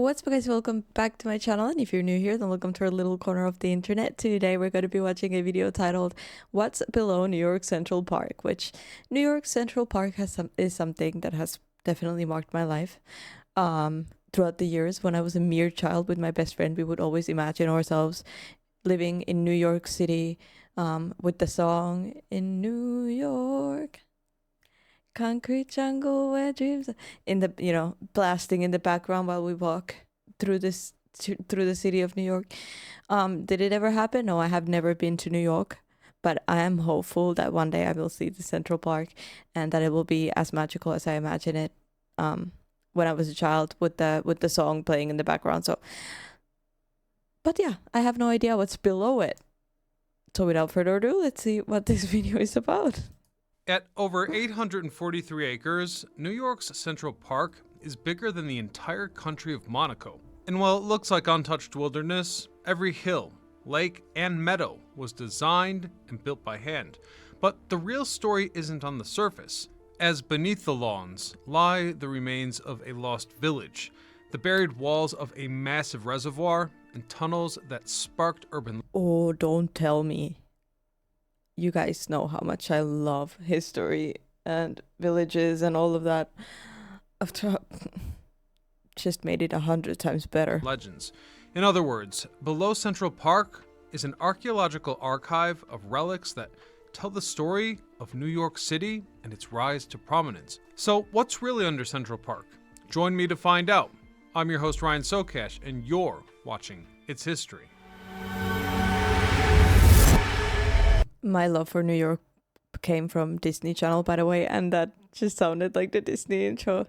What's up guys, welcome back to my channel, and if you're new here then welcome to our little corner of the internet. Today we're going to be watching a video titled What's Below New York Central Park, which New York Central Park is something that has definitely marked my life. Throughout the years when I was a mere child with my best friend, we would always imagine ourselves living in New York City, with the song "In New York, concrete jungle where dreams," in the blasting in the background while we walk through through the city of New York. Did it ever happen? No, I have never been to New York, but I am hopeful that one day I will see the Central Park and that it will be as magical as I imagine it when I was a child with the song playing in the background. But yeah, I have no idea what's below it. So without further ado, let's see what this video is about. At over 843 acres, New York's Central Park is bigger than the entire country of Monaco. And while it looks like untouched wilderness, every hill, lake, and meadow was designed and built by hand. But the real story isn't on the surface, as beneath the lawns lie the remains of a lost village, the buried walls of a massive reservoir, and tunnels that sparked urban... Oh, don't tell me. You guys know how much I love history and villages and all of that. I've just made it 100 times better. Legends. In other words, below Central Park is an archaeological archive of relics that tell the story of New York City and its rise to prominence. So what's really under Central Park? Join me to find out. I'm your host Ryan Socash, and you're watching It's History. My love for New York came from Disney Channel, by the way, and that just sounded like the Disney intro.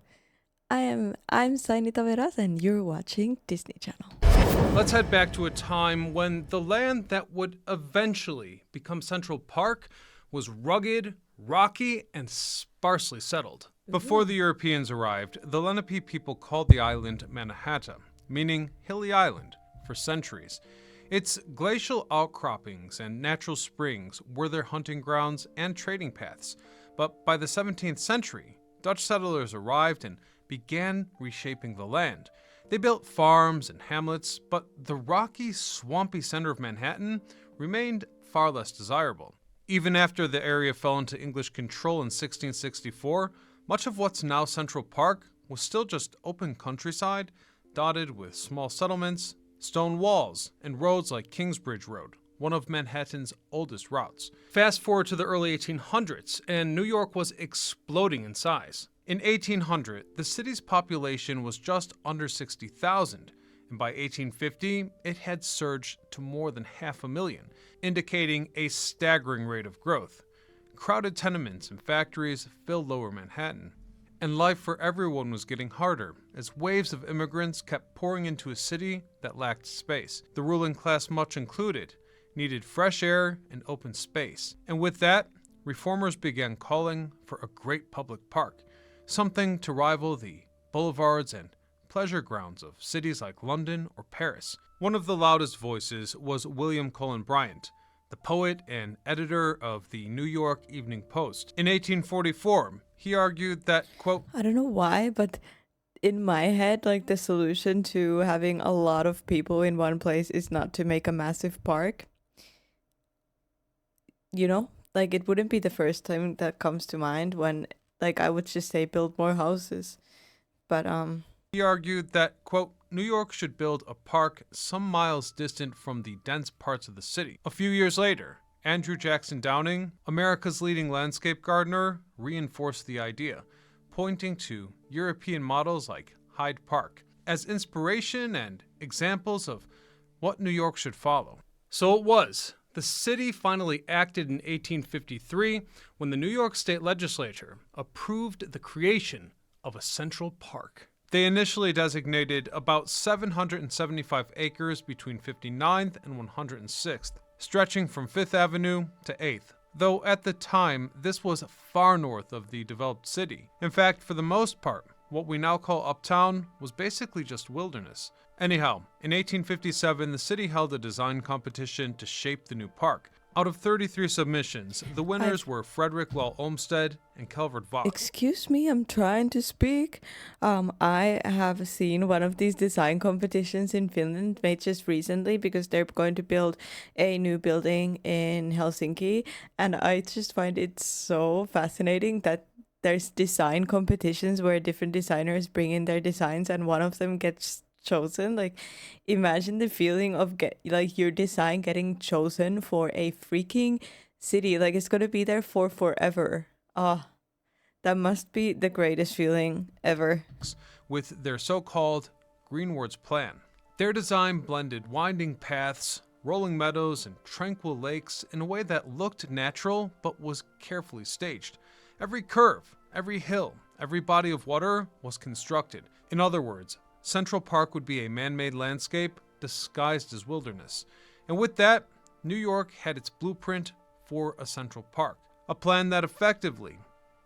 I'm Saini Taveras, and you're watching Disney Channel. Let's head back to a time when the land that would eventually become Central Park was rugged, rocky, and sparsely settled. Before the Europeans arrived, the Lenape people called the island Manhattan, meaning hilly island, for centuries. Its glacial outcroppings and natural springs were their hunting grounds and trading paths. But by the 17th century, Dutch settlers arrived and began reshaping the land. They built farms and hamlets, but the rocky, swampy center of Manhattan remained far less desirable. Even after the area fell into English control in 1664, much of what's now Central Park was still just open countryside, dotted with small settlements, stone walls, and roads like Kingsbridge Road, one of Manhattan's oldest routes. Fast forward to the early 1800s, and New York was exploding in size. In 1800, the city's population was just under 60,000, and by 1850, it had surged to more than 500,000, indicating a staggering rate of growth. Crowded tenements and factories filled lower Manhattan, and life for everyone was getting harder as waves of immigrants kept pouring into a city that lacked space. The ruling class, much included, needed fresh air and open space. And with that, reformers began calling for a great public park, something to rival the boulevards and pleasure grounds of cities like London or Paris. One of the loudest voices was William Cullen Bryant, the poet and editor of the New York Evening Post. In 1844, he argued that, quote, I don't know why, but in my head, like, the solution to having a lot of people in one place is not to make a massive park. You know, like, it wouldn't be the first time that comes to mind when, like, I would just say build more houses. But he argued that, quote, New York should build a park some miles distant from the dense parts of the city. A few years later, Andrew Jackson Downing, America's leading landscape gardener, reinforced the idea, pointing to European models like Hyde Park as inspiration and examples of what New York should follow. So it was. The city finally acted in 1853 when the New York State Legislature approved the creation of a Central Park. They initially designated about 775 acres between 59th and 106th, stretching from 5th Avenue to 8th, though at the time this was far north of the developed city. In fact, for the most part, what we now call Uptown was basically just wilderness. Anyhow, in 1857, the city held a design competition to shape the new park. Out of 33 submissions, the winners were Frederick Law Olmsted and Calvert Vaux. Excuse me, I'm trying to speak. I have seen one of these design competitions in Finland made just recently because they're going to build a new building in Helsinki, and I just find it so fascinating that there's design competitions where different designers bring in their designs and one of them gets chosen. Like, imagine the feeling of your design getting chosen for a freaking city. Like, it's gonna be there for forever. Ah, that must be the greatest feeling ever. With their so-called Greenwards plan. Their design blended winding paths, rolling meadows, and tranquil lakes in a way that looked natural but was carefully staged. Every curve, every hill, every body of water was constructed. In other words, Central Park would be a man-made landscape disguised as wilderness. And with that, New York had its blueprint for a Central Park, a plan that effectively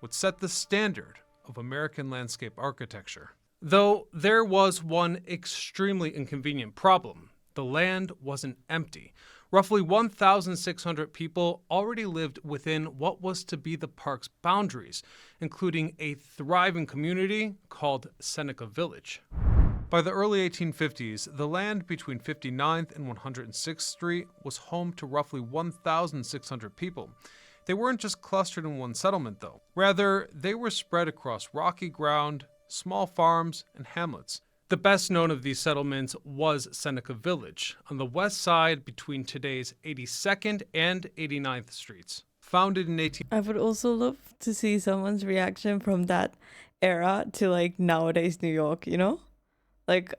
would set the standard of American landscape architecture. Though there was one extremely inconvenient problem. The land wasn't empty. Roughly 1,600 people already lived within what was to be the park's boundaries, including a thriving community called Seneca Village. By the early 1850s, the land between 59th and 106th Street was home to roughly 1,600 people. They weren't just clustered in one settlement, though. Rather, they were spread across rocky ground, small farms, and hamlets. The best known of these settlements was Seneca Village, on the west side between today's 82nd and 89th Streets. Founded in I would also love to see someone's reaction from that era to like nowadays New York, you know? Like,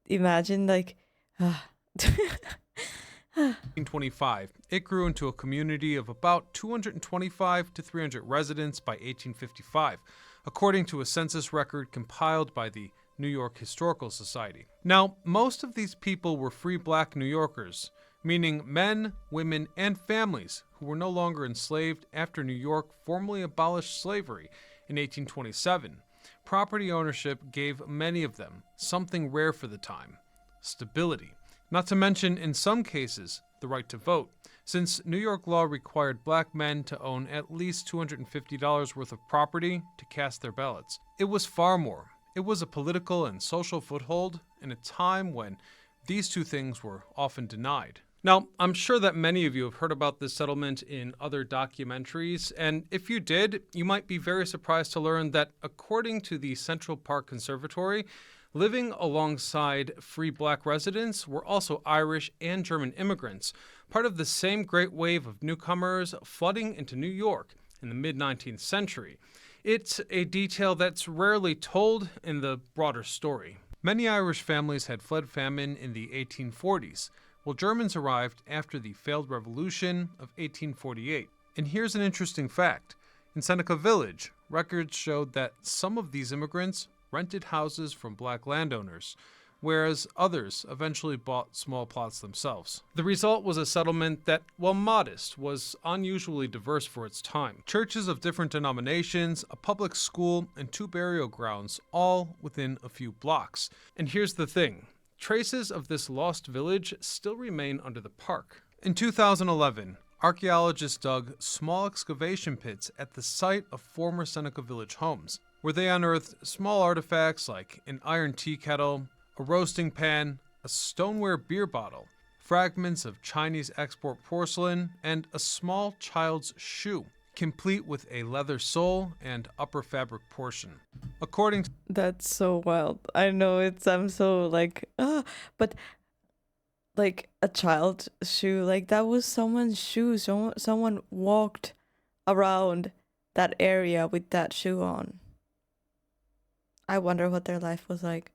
imagine like... 1825, it grew into a community of about 225 to 300 residents by 1855, according to a census record compiled by the New York Historical Society. Now, most of these people were free black New Yorkers, meaning men, women, and families who were no longer enslaved after New York formally abolished slavery in 1827. Property ownership gave many of them something rare for the time: stability. Not to mention, in some cases, the right to vote, since New York law required black men to own at least $250 worth of property to cast their ballots. It was far more. It was a political and social foothold in a time when these two things were often denied. Now, I'm sure that many of you have heard about this settlement in other documentaries, and if you did, you might be very surprised to learn that according to the Central Park Conservatory, living alongside free black residents were also Irish and German immigrants, part of the same great wave of newcomers flooding into New York in the mid-19th century. It's a detail that's rarely told in the broader story. Many Irish families had fled famine in the 1840s, while Germans arrived after the failed revolution of 1848. And here's an interesting fact. In Seneca Village, records showed that some of these immigrants rented houses from black landowners, whereas others eventually bought small plots themselves. The result was a settlement that, while modest, was unusually diverse for its time. Churches of different denominations, a public school, and 2 burial grounds, all within a few blocks. And here's the thing. Traces of this lost village still remain under the park. In 2011, archaeologists dug small excavation pits at the site of former Seneca Village homes, where they unearthed small artifacts like an iron tea kettle, a roasting pan, a stoneware beer bottle, fragments of Chinese export porcelain, and a small child's shoe, complete with a leather sole and upper fabric portion. According to... That's so wild. I know I'm so like, but like a child's shoe, like that was someone's shoe. Someone walked around that area with that shoe on. I wonder what their life was like.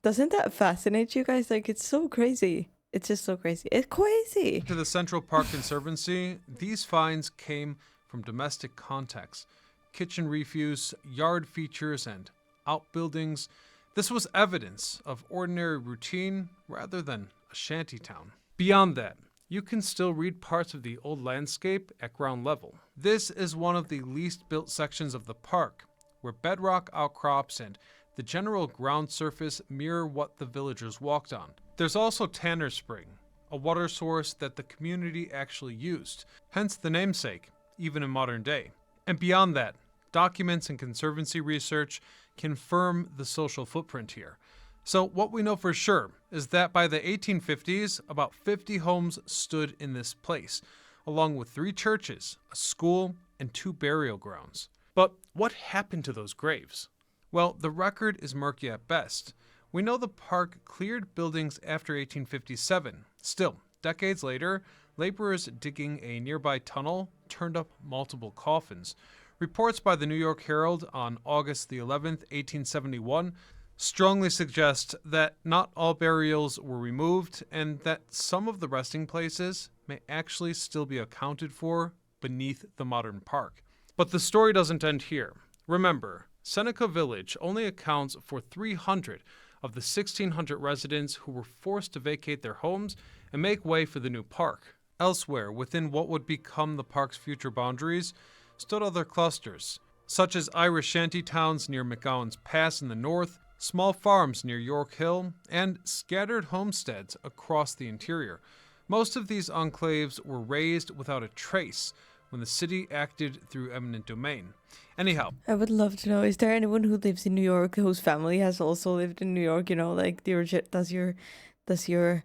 Doesn't that fascinate you guys? Like, it's so crazy. It's just so crazy. It's crazy. To the Central Park Conservancy, these finds came from domestic contexts, kitchen refuse, yard features, and outbuildings. This was evidence of ordinary routine rather than a shanty town. Beyond that, you can still read parts of the old landscape at ground level. This is one of the least built sections of the park, where bedrock outcrops and the general ground surface mirror what the villagers walked on. There's also Tanner Spring, a water source that the community actually used, hence the namesake, even in modern day. And beyond that, documents and conservancy research confirm the social footprint here. So what we know for sure is that by the 1850s, about 50 homes stood in this place, along with 3 churches, a school, and 2 burial grounds. But what happened to those graves? Well, the record is murky at best. We know the park cleared buildings after 1857. Still, decades later, laborers digging a nearby tunnel turned up multiple coffins. Reports by the New York Herald on August the 11th, 1871, strongly suggest that not all burials were removed and that some of the resting places may actually still be accounted for beneath the modern park. But the story doesn't end here. Remember, Seneca Village only accounts for 300 of the 1,600 residents who were forced to vacate their homes and make way for the new park. Elsewhere, within what would become the park's future boundaries, stood other clusters, such as Irish shanty towns near McGowan's Pass in the north, small farms near York Hill, and scattered homesteads across the interior. Most of these enclaves were razed without a trace when the city acted through eminent domain. Anyhow, I would love to know, is there anyone who lives in New York whose family has also lived in New York? You know, like does your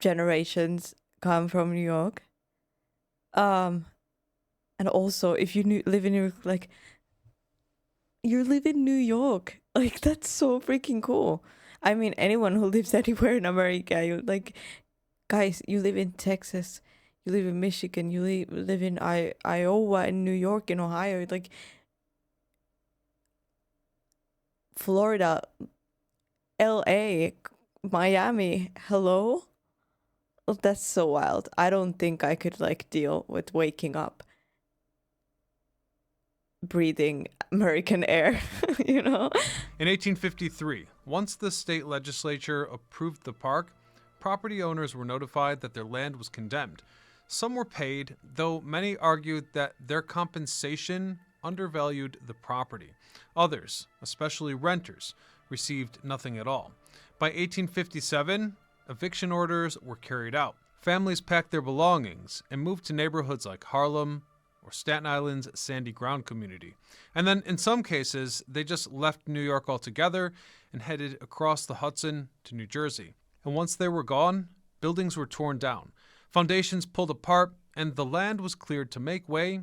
generations come from New York? And also, if you live in New York, like, you live in New York, like, that's so freaking cool. I mean, anyone who lives anywhere in America, guys, you live in Texas, you live in Michigan, you live in Iowa, in New York, in Ohio, like, Florida, LA, Miami, hello? That's so wild. I don't think I could, like, deal with waking up breathing American air, you know? In 1853, once the state legislature approved the park, property owners were notified that their land was condemned. Some were paid, though many argued that their compensation undervalued the property. Others, especially renters, received nothing at all. By 1857, eviction orders were carried out. Families packed their belongings and moved to neighborhoods like Harlem or Staten Island's Sandy Ground community. And then, in some cases, they just left New York altogether and headed across the Hudson to New Jersey. And once they were gone, buildings were torn down, foundations pulled apart, and the land was cleared to make way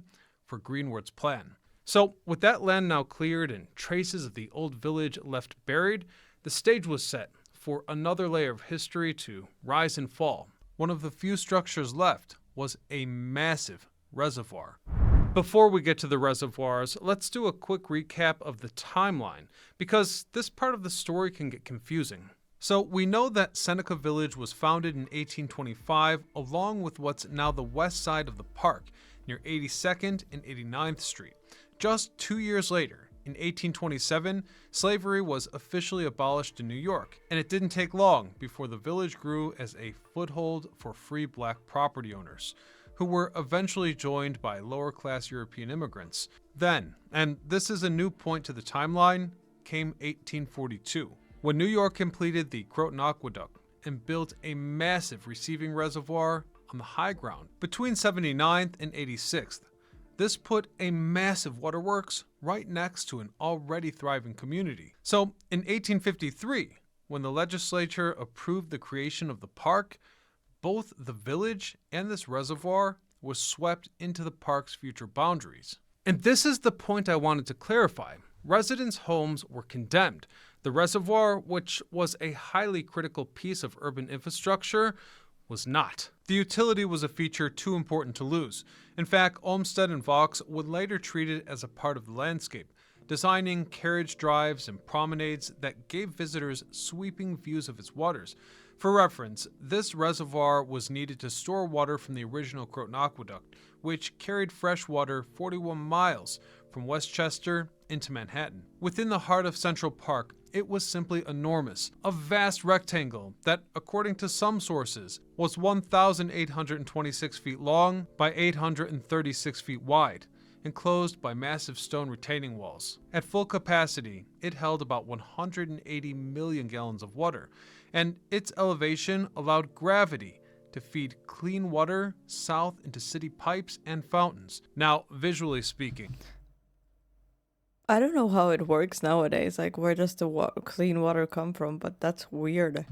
for Greenwood's plan. So, with that land now cleared and traces of the old village left buried, the stage was set for another layer of history to rise and fall. One of the few structures left was a massive reservoir. Before we get to the reservoirs, let's do a quick recap of the timeline, because this part of the story can get confusing. So we know that Seneca Village was founded in 1825 along with what's now the west side of the park, near 82nd and 89th Street. Just 2 years later, in 1827, slavery was officially abolished in New York, and it didn't take long before the village grew as a foothold for free black property owners, who were eventually joined by lower-class European immigrants. Then, and this is a new point to the timeline, came 1842, when New York completed the Croton Aqueduct and built a massive receiving reservoir on the high ground between 79th and 86th. This put a massive waterworks right next to an already thriving community. So, in 1853, when the legislature approved the creation of the park, both the village and this reservoir was swept into the park's future boundaries. And this is the point I wanted to clarify. Residents' homes were condemned. The reservoir, which was a highly critical piece of urban infrastructure, was not. The utility was a feature too important to lose. In fact, Olmsted and Vaux would later treat it as a part of the landscape, designing carriage drives and promenades that gave visitors sweeping views of its waters. For reference, this reservoir was needed to store water from the original Croton Aqueduct, which carried fresh water 41 miles from Westchester into Manhattan. Within the heart of Central Park, it was simply enormous, a vast rectangle that, according to some sources, was 1,826 feet long by 836 feet wide. enclosed by massive stone retaining walls. At full capacity, it held about 180 million gallons of water, and its elevation allowed gravity to feed clean water south into city pipes and fountains. Now, visually speaking, I don't know how it works nowadays. Like, where does the clean water come from? But that's weird.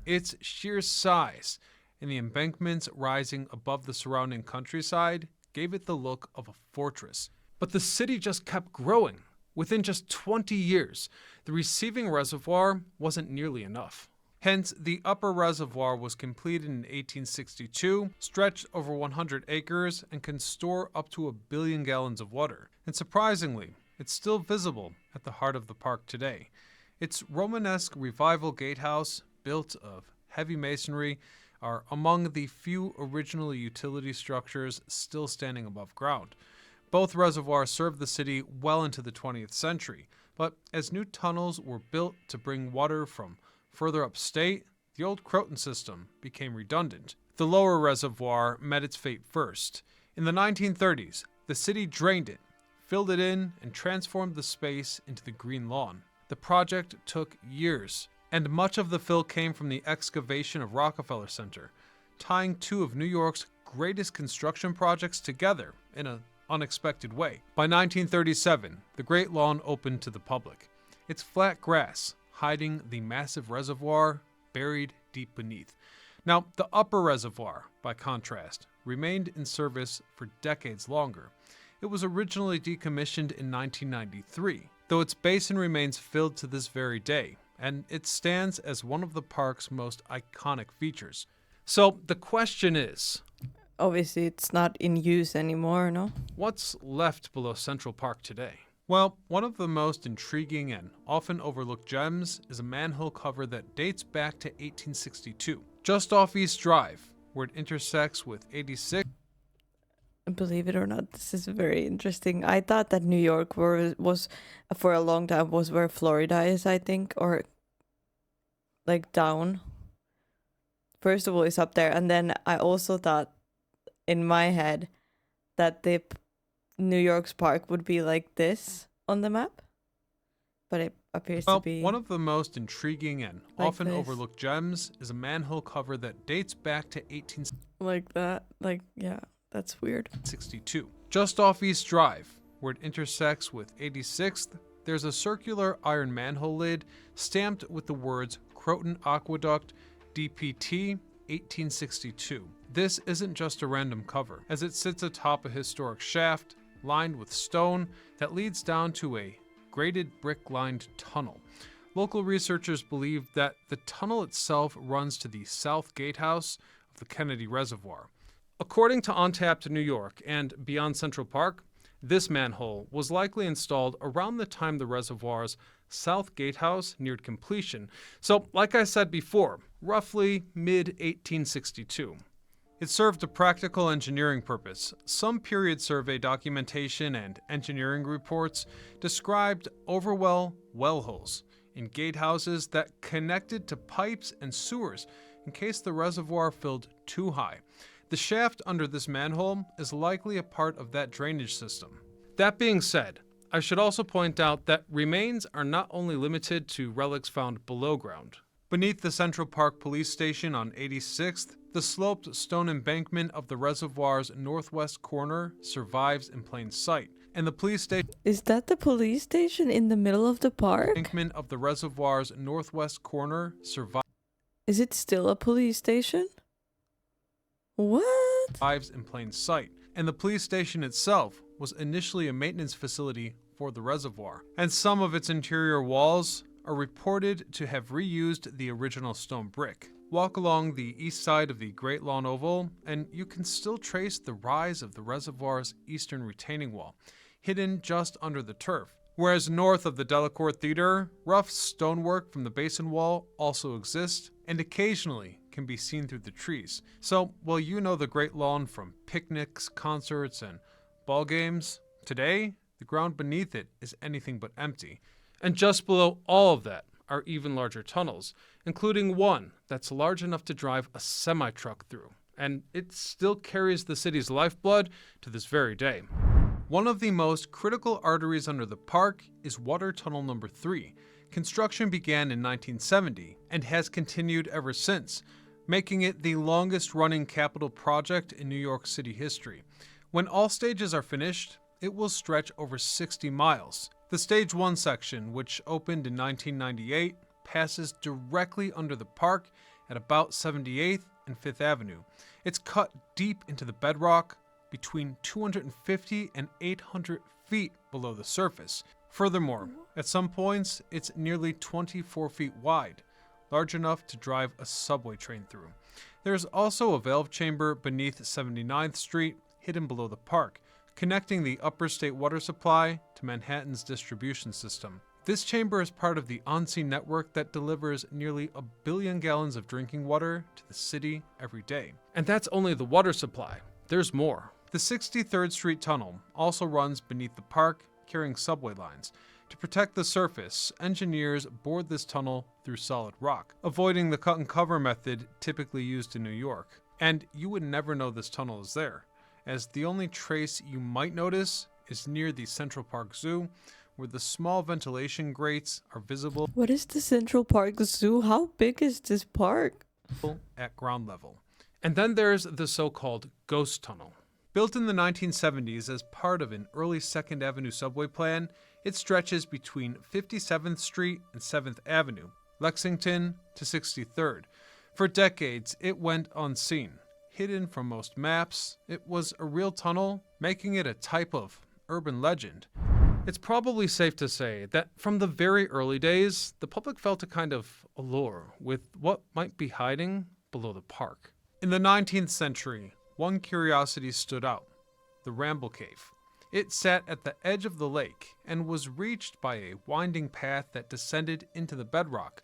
its sheer size and the embankments rising above the surrounding countryside gave it the look of a fortress. But the city just kept growing. Within just 20 years, the receiving reservoir wasn't nearly enough. Hence, the upper reservoir was completed in 1862, stretched over 100 acres, and can store up to 1 billion gallons of water. And surprisingly, it's still visible at the heart of the park today. Its Romanesque revival gatehouse, built of heavy masonry, are among the few original utility structures still standing above ground. Both reservoirs served the city well into the 20th century, but as new tunnels were built to bring water from further upstate, the old Croton system became redundant. The lower reservoir met its fate first. In the 1930s, the city drained it, filled it in, and transformed the space into the green lawn. The project took years, and much of the fill came from the excavation of Rockefeller Center, tying two of New York's greatest construction projects together in an unexpected way. By 1937, the Great Lawn opened to the public, its flat grass hiding the massive reservoir buried deep beneath. Now, the upper reservoir, by contrast, remained in service for decades longer. It was originally decommissioned in 1993, though its basin remains filled to this very day, and it stands as one of the park's most iconic features. So the question is, Obviously, it's not in use anymore, no? what's left below Central Park today? Well, one of the most intriguing and often overlooked gems is a manhole cover that dates back to 1862, just off East Drive, where it intersects with 86. Believe it or not, this is very interesting. I thought that New York was for a long time was where Florida is, I think, or like down. First of all, it's up there, and then I also thought in my head that the New York's park would be like this on the map, but it appears to be one of the most intriguing and like often this. overlooked gems is a manhole cover that dates back to like that. Like, yeah, that's weird. 1862. Just off East Drive, where it intersects with 86th, there's a circular iron manhole lid stamped with the words Croton Aqueduct DPT 1862. This isn't just a random cover, as it sits atop a historic shaft lined with stone that leads down to a graded brick-lined tunnel. Local researchers believe that the tunnel itself runs to the south gatehouse of the Kennedy Reservoir. According to Untapped New York and Beyond Central Park, this manhole was likely installed around the time the reservoir's south gatehouse neared completion. So, like I said before, roughly mid-1862. It served a practical engineering purpose. Some period survey documentation and engineering reports described overwell well holes in gatehouses that connected to pipes and sewers in case the reservoir filled too high. The shaft under this manhole is likely a part of that drainage system. That being said, I should also point out that remains are not only limited to relics found below ground. Beneath the Central Park Police Station on 86th, the sloped stone embankment of the reservoir's northwest corner survives in plain sight, and the police station Is that the police station in the middle of the park? embankment of the reservoir's northwest corner Is it still a police station? What? survives in plain sight, and the police station itself was initially a maintenance facility for the reservoir, and some of its interior walls are reported to have reused the original stone brick. Walk along the east side of the Great Lawn Oval, and you can still trace the rise of the reservoir's eastern retaining wall, hidden just under the turf. Whereas north of the Delacour Theater, rough stonework from the basin wall also exists, and occasionally can be seen through the trees. So, while you know the Great Lawn from picnics, concerts, and ball games, today, the ground beneath it is anything but empty. And just below all of that are even larger tunnels, including one that's large enough to drive a semi-truck through. And it still carries the city's lifeblood to this very day. One of the most critical arteries under the park is Water Tunnel Number 3. Construction began in 1970 and has continued ever since, making it the longest-running capital project in New York City history. When all stages are finished, it will stretch over 60 miles. The Stage 1 section, which opened in 1998, passes directly under the park at about 78th and 5th Avenue. It's cut deep into the bedrock, between 250 and 800 feet below the surface. Furthermore, at some points, it's nearly 24 feet wide, large enough to drive a subway train through. There's also a valve chamber beneath 79th Street, hidden below the park, connecting the upper state water supply to Manhattan's distribution system. This chamber is part of the on-scene network that delivers nearly 1 billion gallons of drinking water to the city every day. And that's only the water supply. There's more. The 63rd Street Tunnel also runs beneath the park, carrying subway lines. To protect the surface, engineers bored this tunnel through solid rock, avoiding the cut-and-cover method typically used in New York. And you would never know this tunnel is there, as the only trace you might notice is near the Central Park Zoo, where the small ventilation grates are visible. What is the Central Park Zoo? How big is this park? At ground level. And then there's the so-called Ghost Tunnel. Built in the 1970s as part of an early 2nd Avenue subway plan, it stretches between 57th Street and 7th Avenue, Lexington to 63rd. For decades, it went unseen. Hidden from most maps, it was a real tunnel, making it a type of urban legend. It's probably safe to say that from the very early days, the public felt a kind of allure with what might be hiding below the park. In the 19th century, one curiosity stood out, the Ramble Cave. It sat at the edge of the lake and was reached by a winding path that descended into the bedrock.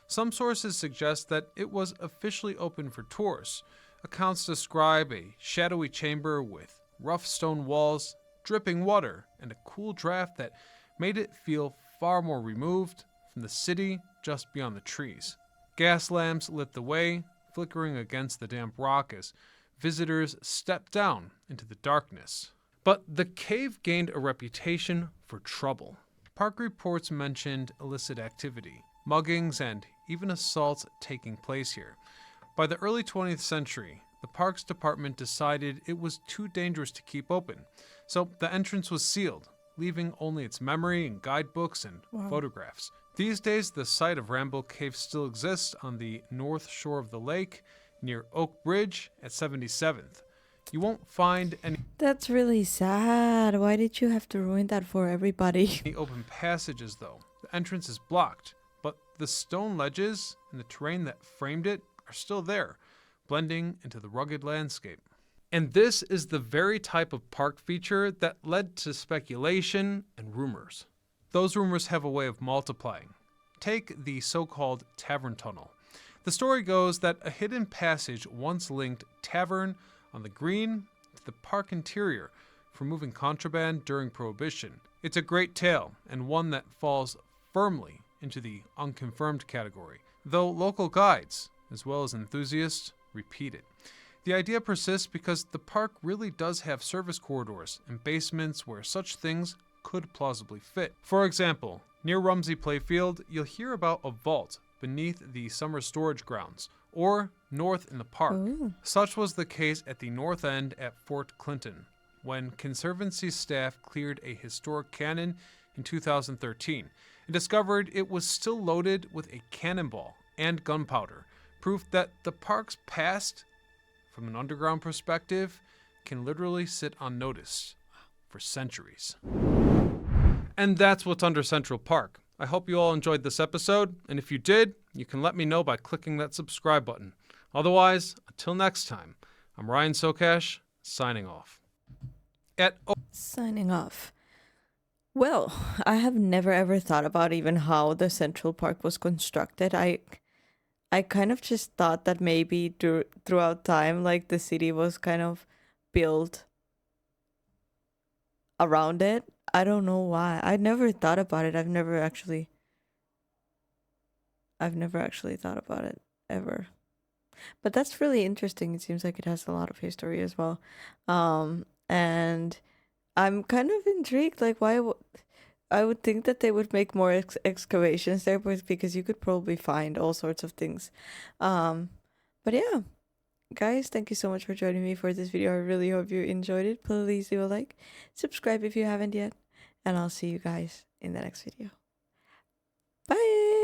Some sources suggest that it was officially open for tours. Accounts describe a shadowy chamber with rough stone walls, dripping water, and a cool draft that made it feel far more removed from the city just beyond the trees. Gas lamps lit the way, flickering against the damp rock as visitors stepped down into the darkness. But the cave gained a reputation for trouble. Park reports mentioned illicit activity, muggings, and even assaults taking place here. By the early 20th century, the Parks Department decided it was too dangerous to keep open, so the entrance was sealed, leaving only its memory and guidebooks and photographs. These days, the site of Ramble Cave still exists on the north shore of the lake, near Oak Bridge at 77th. You won't find any That's really sad. Why did you have to ruin that for everybody? open passages, though. The entrance is blocked, but the stone ledges and the terrain that framed it are still there, blending into the rugged landscape. And this is the very type of park feature that led to speculation and rumors. Those rumors have a way of multiplying. Take the so-called Tavern Tunnel. The story goes that a hidden passage once linked Tavern on the Green to the park interior for moving contraband during Prohibition. It's a great tale, and one that falls firmly into the unconfirmed category, though local guides, as well as enthusiasts, repeat it. The idea persists because the park really does have service corridors and basements where such things could plausibly fit. For example, near Rumsey Playfield, you'll hear about a vault beneath the summer storage grounds, or north in the park. Ooh. Such was the case at the north end at Fort Clinton, when Conservancy staff cleared a historic cannon in 2013 and discovered it was still loaded with a cannonball and gunpowder, proof that the park's past, from an underground perspective, can literally sit unnoticed for centuries. And that's what's under Central Park. I hope you all enjoyed this episode, and if you did, you can let me know by clicking that subscribe button. Otherwise, until next time, I'm Ryan Sokash, signing off. Signing off. Well, I have never ever thought about even how the Central Park was constructed. I kind of just thought that maybe throughout time, like the city was kind of built around it. I don't know why. I never thought about it. I've never actually thought about it ever. But that's really interesting. It seems like it has a lot of history as well. And I'm kind of intrigued. Like, I would think that they would make more excavations there, but because you could probably find all sorts of things. Um, but yeah, guys, thank you so much for joining me for this video. I really hope you enjoyed it. Please leave a like, subscribe if you haven't yet, and I'll see you guys in the next video. Bye!